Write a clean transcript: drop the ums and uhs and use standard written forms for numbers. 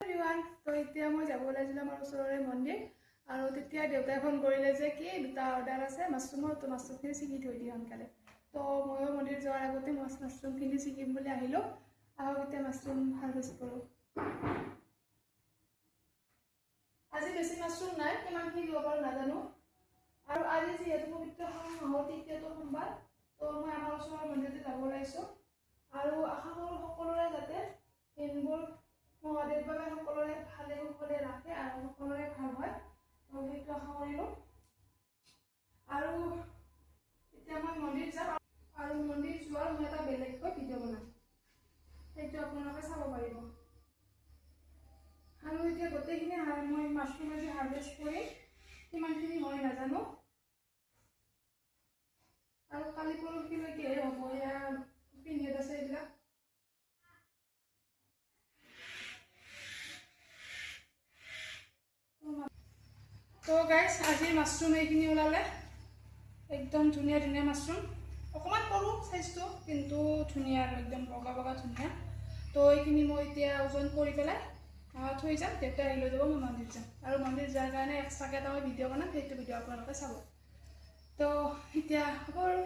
তো এতিয়া মই যাব ওলাইছিলোঁ আমাৰ ওচৰৰে মন্দিৰ আৰু তেতিয়া দেউতাই ফোন কৰিলে যে কি দুটা অৰ্ডাৰ আছে মাছৰুমৰ, তো মাছৰুমখিনি ছিঙি থৈ দিয়ে সোনকালে। তো ময়ো মন্দিৰ যোৱাৰ আগতে মাছৰুমখিনি ছিঙিম বুলি আহিলোঁ। আহক এতিয়া মাছৰুম হাৰভেষ্ট কৰোঁ। আজি বেছি মাছৰুম নাই, কিমানখিনি দিব পাৰোঁ নাজানো। আৰু আজি যিহেতু পবিত্ৰ মাহৰ তৃতীয়টো সোমবাৰ, তো মই আমাৰ ওচৰৰ মন্দিৰতে যাব ওলাইছোঁ আৰু আশা কৰোঁ সকলোৰে যাতে দিনবোৰ মহাদেৱ বাবে সকলোৰে ভালে কুশলে ৰাখে আৰু সকলোৰে ভাল হয়। তো সেইটো আশা কৰিলোঁ। আৰু এতিয়া মই মন্দিৰ যাম আৰু মন্দিৰ যোৱাৰ মই এটা বেলেগকৈ ভিডিঅ' বনাম, সেইটো আপোনালোকে চাব পাৰিব। আৰু এতিয়া গোটেইখিনি মই মাছৰুম আজি হাৰভেষ্ট কৰি কিমানখিনি হয় নাজানো, আৰু কালি পৰহিলৈকেহে হ'ব। এয়া পিন্ধত আছে এইবিলাক। তো গাইজ আজিৰ মাছৰুম এইখিনি ওলালে, একদম ধুনীয়া ধুনীয়া মাছৰুম, অকণমান সৰু চাইজটো কিন্তু ধুনীয়া আৰু একদম বগা বগা ধুনীয়া। তো এইখিনি মই এতিয়া ওজন কৰি পেলাই থৈ যাম, দেউতাই আহি লৈ যাব, মই মন্দিৰ যাম। আৰু মন্দিৰ যোৱাৰ কাৰণে এক্সট্ৰাকৈ এটা মই ভিডিঅ' বনাম, সেইটো ভিডিঅ' আপোনালোকে চাব। তো এতিয়া হ'ব আৰু।